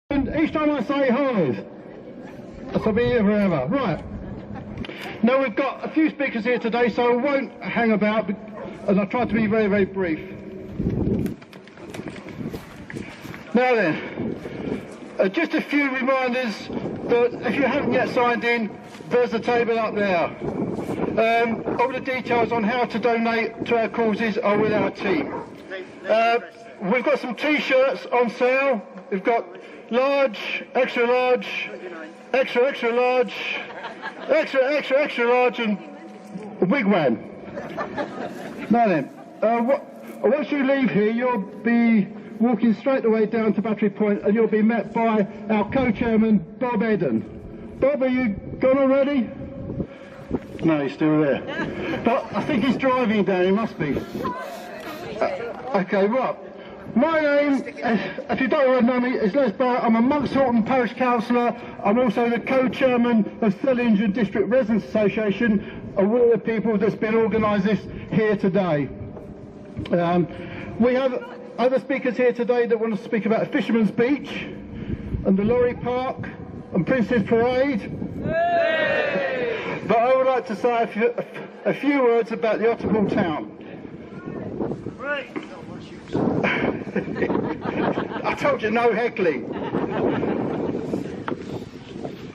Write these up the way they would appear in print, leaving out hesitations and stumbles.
And each time I say Hythe, I'll be here forever. Right. Now we've got a few speakers here today, so I won't hang about, and I'll try to be very, very brief. Now then, just a few reminders that if you haven't yet signed in, there's a table up there. All the details on how to donate to our causes are with our team. We've got some T-shirts on sale. We've got large, extra large, extra, extra large, extra, extra, extra large, and a wigwam. Now then, once you leave here, you'll be walking straight away down to Battery Point, and you'll be met by our co-chairman, Bob Eden. Bob, are you gone already? No, he's still there. But I think he's driving down, he must be. Okay, right. My name, if you don't already know me, is Les Barratt. I'm a Monks Horton Parish Councillor. I'm also the co-chairman of Sellinger District Residents Association, and we're the people that's been organised this here today. We have other speakers here today that want to speak about Fisherman's Beach and the lorry park and Prince's Parade. Hey! But I would like to say a few words about the Otterpool town. Right. I told you, no heckling.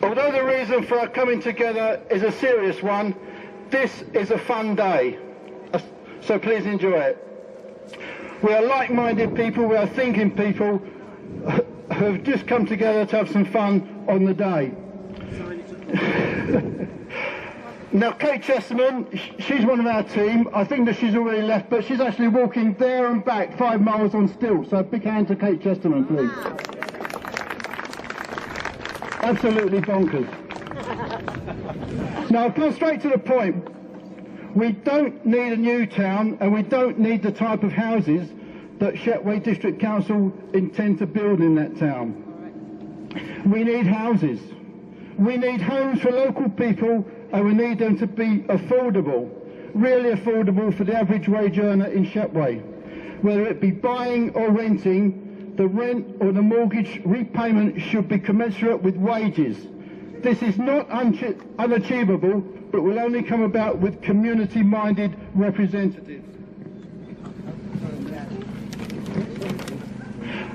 Although the reason for our coming together is a serious one, this is a fun day, so please enjoy it. We are like-minded people, we are thinking people who have just come together to have some fun on the day. Now, Kate Chesterman, she's one of our team. I think that she's already left, but she's actually walking there and back 5 miles on stilts. So a big hand to Kate Chesterman, please. Absolutely bonkers. Now, I'll go straight to the point. We don't need a new town, and we don't need the type of houses that Shetway District Council intend to build in that town. We need houses. We need homes for local people, and we need them to be affordable, really affordable for the average wage earner in Shetway. Whether it be buying or renting, the rent or the mortgage repayment should be commensurate with wages. This is not unachievable, but will only come about with community-minded representatives.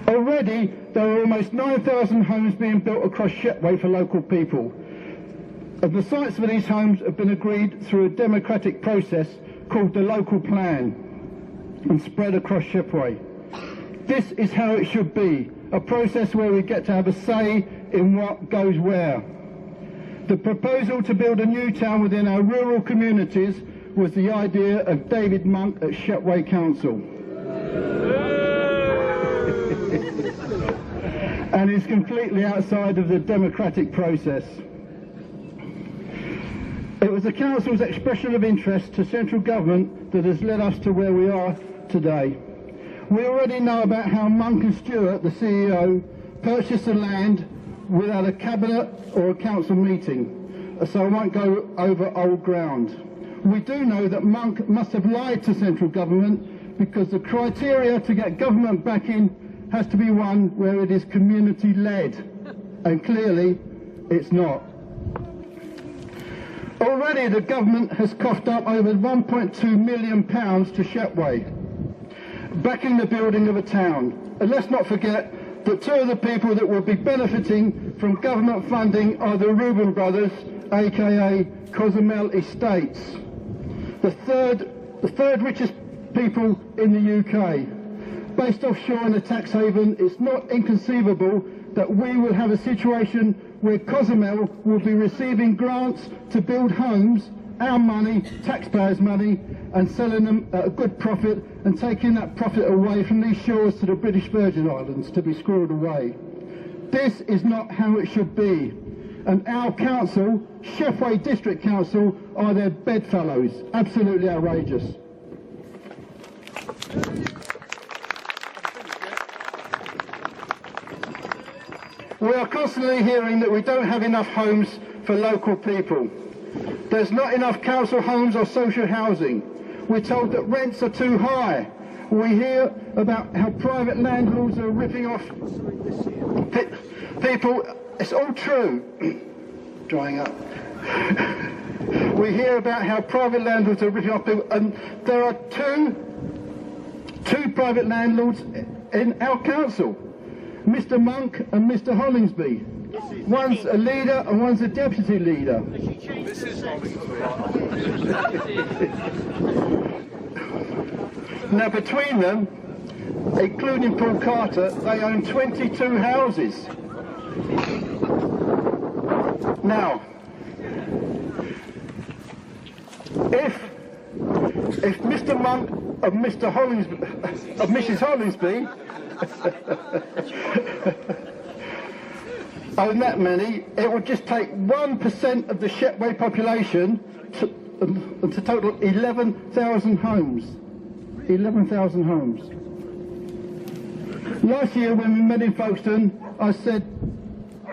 Already, there are almost 9,000 homes being built across Shetway for local people. And the sites for these homes have been agreed through a democratic process called the local plan and spread across Shetway. This is how it should be, a process where we get to have a say in what goes where. The proposal to build a new town within our rural communities was the idea of David Monk at Shetway Council. And is completely outside of the democratic process. It was the Council's expression of interest to central government that has led us to where we are today. We already know about how Monk and Stewart, the CEO, purchased the land without a cabinet or a council meeting, so I won't go over old ground. We do know that Monk must have lied to central government because the criteria to get government backing has to be one where it is community-led, and clearly it's not. Already the government has coughed up over £1.2 million to Shetway, backing the building of a town. And let's not forget that two of the people that will be benefiting from government funding are the Reuben brothers, aka Cozumel Estates, the third richest people in the UK. Based offshore in a tax haven, it's not inconceivable that we will have a situation where Cozumel will be receiving grants to build homes, our money, taxpayers' money, and selling them at a good profit and taking that profit away from these shores to the British Virgin Islands to be squirreled away. This is not how it should be. And our council, Shetway District Council, are their bedfellows. Absolutely outrageous. We are constantly hearing that we don't have enough homes for local people. There's not enough council homes or social housing. We're told that rents are too high. We hear about how private landlords are ripping off people. It's all true. Drying up. We hear about how private landlords are ripping off people, and there are two private landlords in our council, Mr. Monk and Mr. Hollingsby. One's a leader and one's a deputy leader. Now between them, including Paul Carter, they own 22 houses. Now, if Mr. Monk of Mr. Hollingsby, of Mrs. Hollingsby, own that many, it would just take 1% of the Shepway population to total 11,000 homes. 11,000 homes. Last year when we met in Folkestone, I said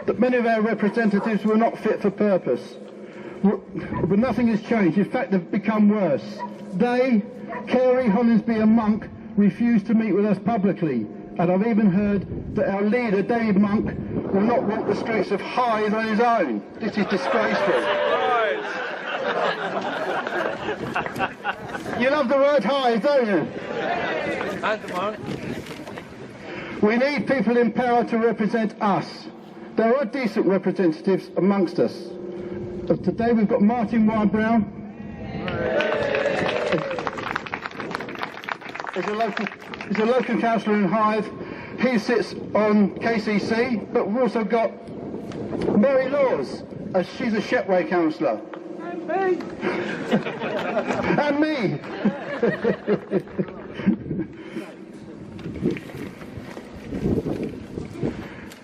that many of our representatives were not fit for purpose. But nothing has changed. In fact, they've become worse. They, Carey, Hollingsby and Monk, refused to meet with us publicly. And I've even heard that our leader, Dave Monk, will not walk the streets of Hythe on his own. This is disgraceful. You love the word Hythe, don't you? We need people in power to represent us. There are decent representatives amongst us. Today we've got Martin Whybrow. He's a local councillor in Hythe. He sits on KCC, but we've also got Mary Laws, she's a Shepway councillor. And me. And me.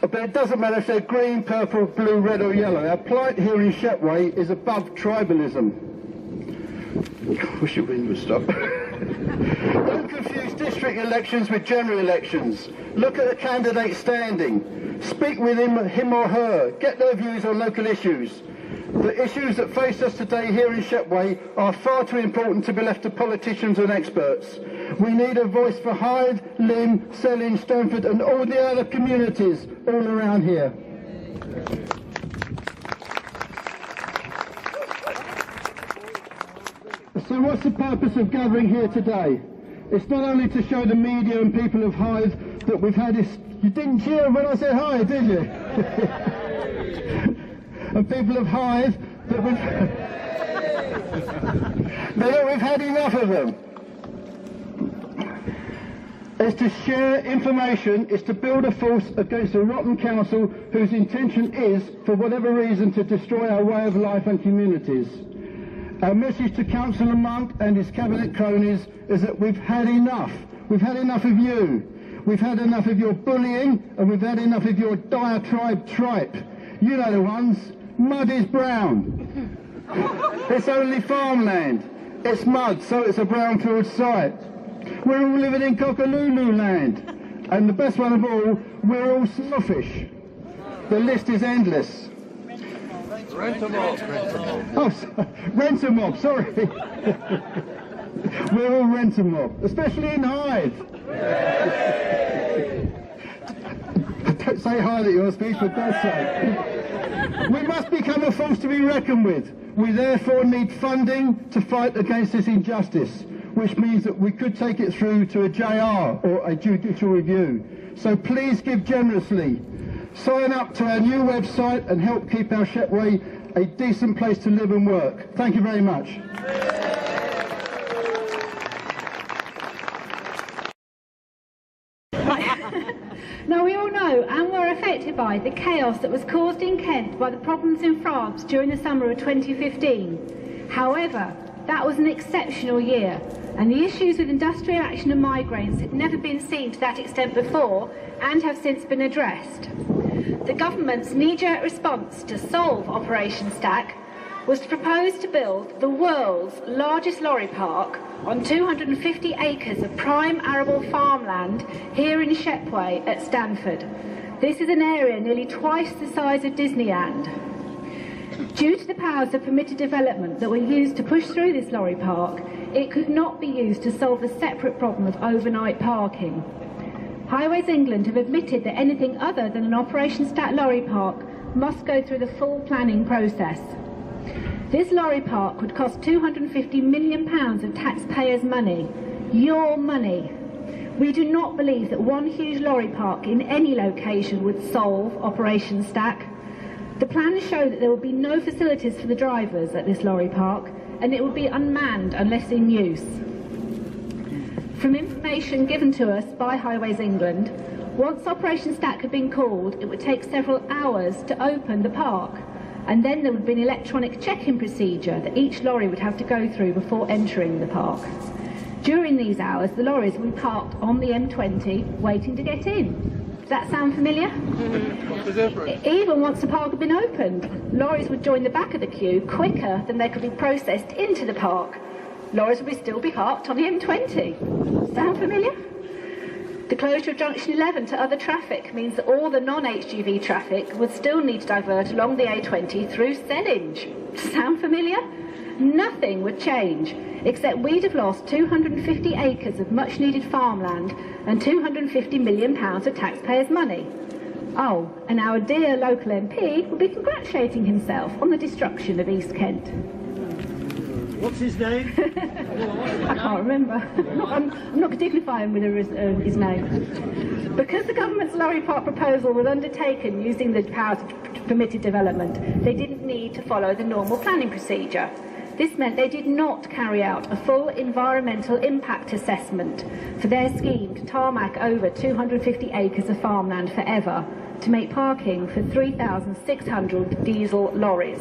But it doesn't matter if they're green, purple, blue, red or yellow. Our plight here in Shepway is above tribalism. I wish your wind would stop. Don't confuse district elections with general elections. Look at the candidate standing. Speak with him or her. Get their views on local issues. The issues that face us today here in Shepway are far too important to be left to politicians and experts. We need a voice for Hythe, Lynn, Selling, Stanford and all the other communities all around here. So what's the purpose of gathering here today? It's not only to show the media and people of Hythe that we've had this... You didn't cheer when I said Hythe, did you? And people of Hythe that we've had enough of them. It's to share information, it's to build a force against a rotten council whose intention is, for whatever reason, to destroy our way of life and communities. Our message to Councillor Monk and his cabinet cronies is that we've had enough. We've had enough of you. We've had enough of your bullying and we've had enough of your diatribe tripe. You know the ones. Mud is brown. It's only farmland. It's mud, so it's a brownfield site. We're all living in Cockalulu land. And the best one of all, we're all snuffish. The list is endless. Rent-a-mob. Oh, rent-a-mob, sorry. We're all rent-a-mob, especially in Hythe. Don't say Hythe at your speech, for God's sake. We must become a force to be reckoned with. We therefore need funding to fight against this injustice, which means that we could take it through to a JR or a judicial review. So please give generously. Sign up to our new website and help keep our Shepway a decent place to live and work. Thank you very much. Now we all know and were affected by the chaos that was caused in Kent by the problems in France during the summer of 2015. However, that was an exceptional year, and the issues with industrial action and migraines had never been seen to that extent before and have since been addressed. The government's knee-jerk response to solve Operation Stack was to propose to build the world's largest lorry park on 250 acres of prime arable farmland here in Shepway at Stanford. This is an area nearly twice the size of Disneyland. Due to the powers of permitted development that were used to push through this lorry park, it could not be used to solve the separate problem of overnight parking. Highways England have admitted that anything other than an Operation Stat lorry park must go through the full planning process. This lorry park would cost £250 million of taxpayers' money, your money. We do not believe that one huge lorry park in any location would solve Operation Stack. The plans show that there will be no facilities for the drivers at this lorry park, and it will be unmanned unless in use. From information given to us by Highways England, once Operation Stack had been called, it would take several hours to open the park, and then there would be an electronic check-in procedure that each lorry would have to go through before entering the park. During these hours, the lorries would be parked on the M20 waiting to get in. Does that sound familiar? What's the difference? Even once the park had been opened, lorries would join the back of the queue quicker than they could be processed into the park. Lorries would still be parked on the M20. Sound familiar? The closure of Junction 11 to other traffic means that all the non-HGV traffic would still need to divert along the A20 through Sellinge. Sound familiar? Nothing would change, except we'd have lost 250 acres of much-needed farmland and £250 million of taxpayers' money. Oh, and our dear local MP would be congratulating himself on the destruction of East Kent. What's his name? I can't remember. I'm not dignifying with his name. Because the government's lorry park proposal was undertaken using the powers of permitted development, they didn't need to follow the normal planning procedure. This meant they did not carry out a full environmental impact assessment for their scheme to tarmac over 250 acres of farmland forever to make parking for 3,600 diesel lorries.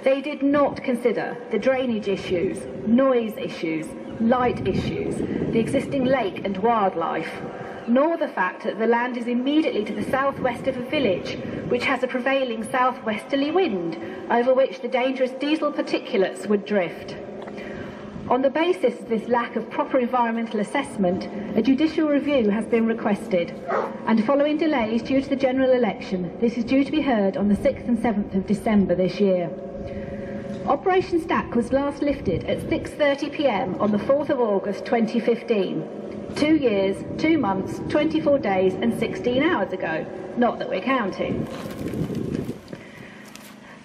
They did not consider the drainage issues, noise issues, light issues, the existing lake and wildlife, nor the fact that the land is immediately to the southwest of a village, which has a prevailing southwesterly wind, over which the dangerous diesel particulates would drift. On the basis of this lack of proper environmental assessment, a judicial review has been requested, and following delays due to the general election, this is due to be heard on the 6th and 7th of December this year. Operation Stack was last lifted at 6:30 p.m. on the 4th of August 2015. 2 years, 2 months, 24 days and 16 hours ago. Not that we're counting.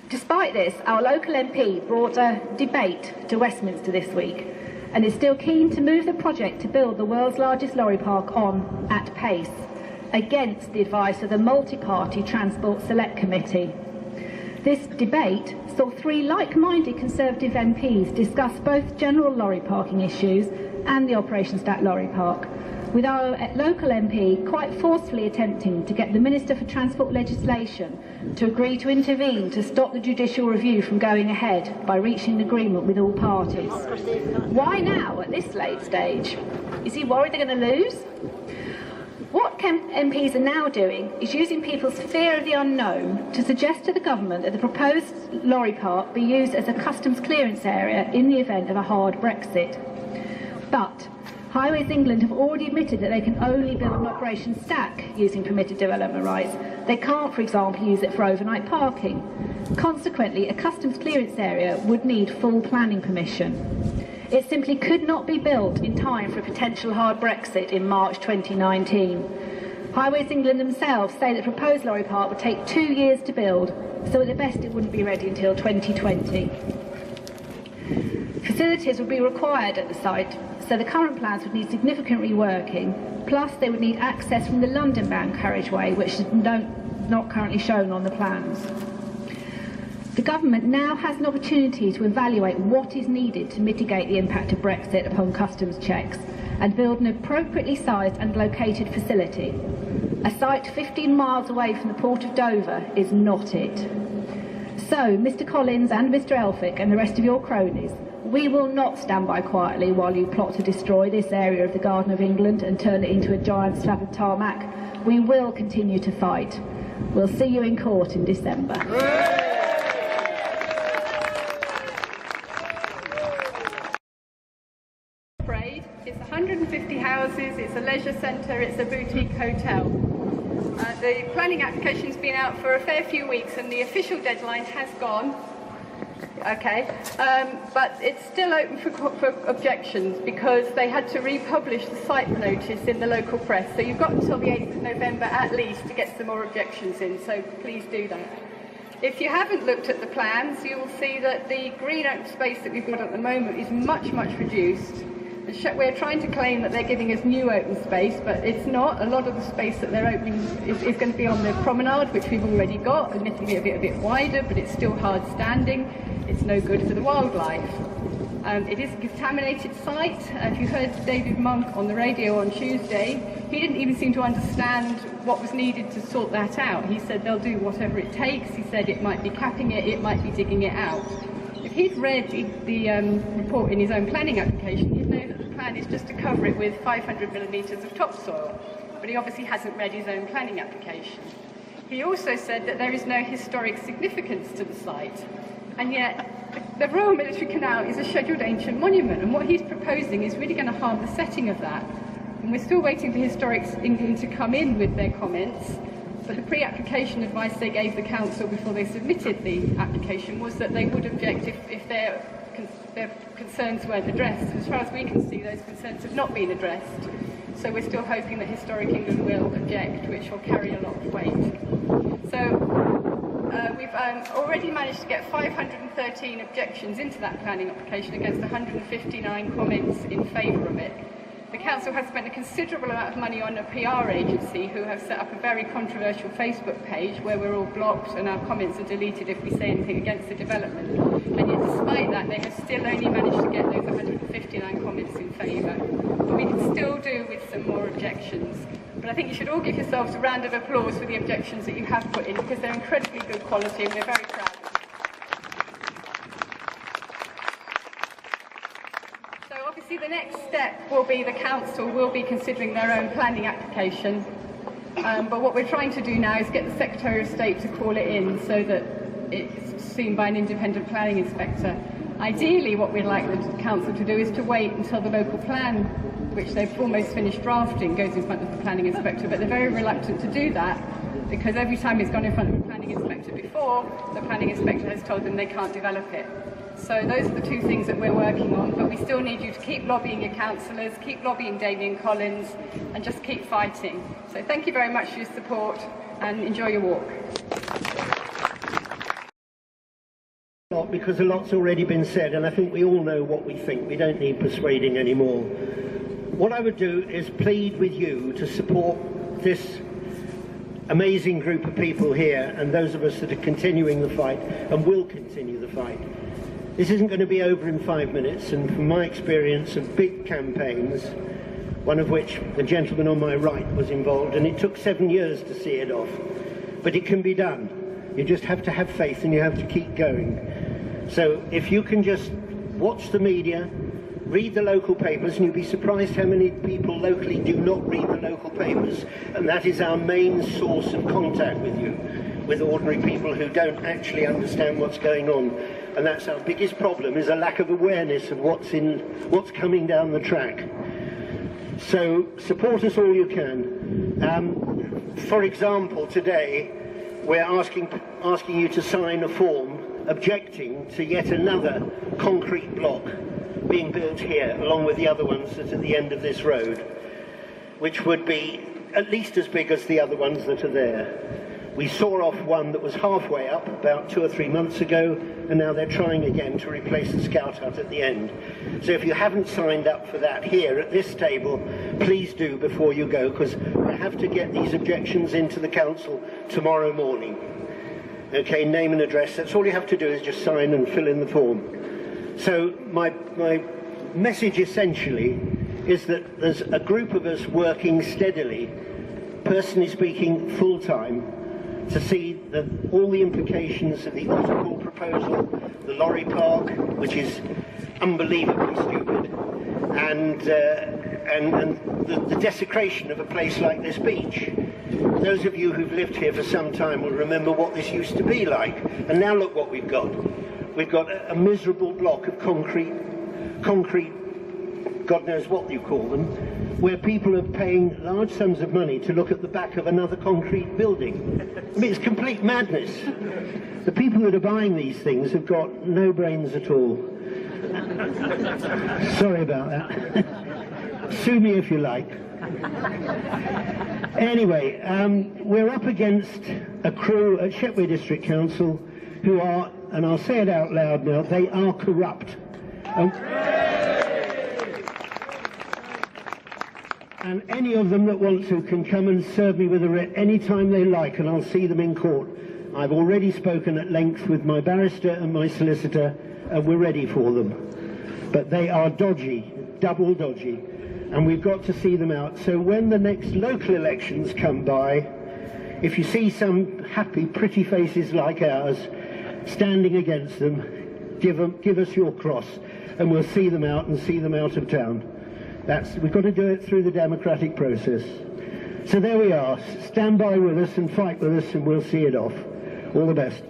Despite this, our local MP brought a debate to Westminster this week and is still keen to move the project to build the world's largest lorry park on at pace, against the advice of the Multi-Party Transport Select Committee. This debate saw 3 like-minded Conservative MPs discuss both general lorry parking issues and the Operation Stat lorry park, with our local MP quite forcefully attempting to get the Minister for Transport legislation to agree to intervene to stop the judicial review from going ahead by reaching an agreement with all parties. Why now, at this late stage? Is he worried they're going to lose? What MPs are now doing is using people's fear of the unknown to suggest to the government that the proposed lorry park be used as a customs clearance area in the event of a hard Brexit. But Highways England have already admitted that they can only build an Operation Stack using permitted development rights. They can't, for example, use it for overnight parking. Consequently, a customs clearance area would need full planning permission. It simply could not be built in time for a potential hard Brexit in March 2019. Highways England themselves say that the proposed lorry park would take 2 years to build, so at the best it wouldn't be ready until 2020. Facilities would be required at the site, so the current plans would need significant reworking, plus they would need access from the London-bound carriageway, which is not currently shown on the plans. The government now has an opportunity to evaluate what is needed to mitigate the impact of Brexit upon customs checks and build an appropriately sized and located facility. A site 15 miles away from the port of Dover is not it. So, Mr Collins and Mr Elphick and the rest of your cronies, we will not stand by quietly while you plot to destroy this area of the Garden of England and turn it into a giant slab of tarmac. We will continue to fight. We'll see you in court in December. It's 150 houses, it's a leisure centre, it's a boutique hotel. The planning application's been out for a fair few weeks and the official deadline has gone. Okay, but it's still open for objections because they had to republish the site notice in the local press. So you've got until the 8th of November at least to get some more objections in, so please do that. If you haven't looked at the plans, you will see that the green open space that we've got at the moment is much, much reduced. We're trying to claim that they're giving us new open space, but it's not. A lot of the space that they're opening is going to be on the promenade, which we've already got, admittedly a bit wider, but it's still hard standing. It's no good for the wildlife. It is a contaminated site. If you heard David Monk on the radio on Tuesday, he didn't even seem to understand what was needed to sort that out. He said they'll do whatever it takes. He said it might be capping it, it might be digging it out. If he'd read the report in his own planning application, he'd know that the plan is just to cover it with 500 millimetres of topsoil. But he obviously hasn't read his own planning application. He also said that there is no historic significance to the site. And yet, the Royal Military Canal is a scheduled ancient monument, and what he's proposing is really going to harm the setting of that. And we're still waiting for Historics England to come in with their comments, but the pre-application advice they gave the council before they submitted the application was that they would object if their concerns weren't addressed. As far as we can see, those concerns have not been addressed. So we're still hoping that Historic England will object, which will carry a lot of weight. So we've already managed to get 513 objections into that planning application against 159 comments in favour of it. The council has spent a considerable amount of money on a PR agency who have set up a very controversial Facebook page where we're all blocked and our comments are deleted if we say anything against the development. And yet despite that, they have still only managed to get those 159 comments in favour. But we can still do with some more objections. But I think you should all give yourselves a round of applause for the objections that you have put in, because they're incredibly good quality and we're very proud of them. So obviously the next step will be the council will be considering their own planning application. But what we're trying to do now is get the Secretary of State to call it in so that it's seen by an independent planning inspector. Ideally, what we'd like the council to do is to wait until the local plan, which they've almost finished drafting, goes in front of the planning inspector, but they're very reluctant to do that because every time it's gone in front of the planning inspector before, the planning inspector has told them they can't develop it. So those are the two things that we're working on, but we still need you to keep lobbying your councillors, keep lobbying Damien Collins, and just keep fighting. So thank you very much for your support, and enjoy your walk. Because a lot's already been said, and I think we all know what we think. We don't need persuading anymore. What I would do is plead with you to support this amazing group of people here and those of us that are continuing the fight and will continue the fight. This isn't going to be over in 5 minutes, and from my experience of big campaigns, one of which the gentleman on my right was involved, and it took 7 years to see it off. But it can be done. You just have to have faith and you have to keep going. So if you can just watch the media, read the local papers, and you'll be surprised how many people locally do not read the local papers, and that is our main source of contact with you, with ordinary people who don't actually understand what's going on. And that's our biggest problem, is a lack of awareness of what's coming down the track. So support us all you can. For example, today we're asking you to sign a form objecting to yet another concrete block being built here, along with the other ones that are at the end of this road, which would be at least as big as the other ones that are there. We saw off one that was halfway up about 2 or 3 months ago, and now they're trying again to replace the scout hut at the end. So if you haven't signed up for that here at this table, please do before you go, because I have to get these objections into the council tomorrow morning. Okay, name and address, that's all you have to do is just sign and fill in the form. So my message essentially is that there's a group of us working steadily, personally speaking full-time, to see that all the implications of the Otterpool proposal, the lorry park, which is unbelievably stupid, and the desecration of a place like this beach. Those of you who've lived here for some time will remember what this used to be like, and now look what we've got. We've got a miserable block of concrete, God knows what you call them, where people are paying large sums of money to look at the back of another concrete building. I mean, it's complete madness. The people that are buying these things have got no brains at all. Sorry about that. Sue me if you like. Anyway, we're up against a crew at Shetway District Council who are, and I'll say it out loud now, they are corrupt. And any of them that want to can come and serve me with a writ any time they like, and I'll see them in court. I've already spoken at length with my barrister and my solicitor, and we're ready for them. But they are dodgy, double dodgy, and we've got to see them out. So when the next local elections come by, if you see some happy, pretty faces like ours standing against them, give us your cross, and we'll see them out and see them out of town. We've got to do it through the democratic process. So there we are. Stand by with us and fight with us, and we'll see it off. All the best.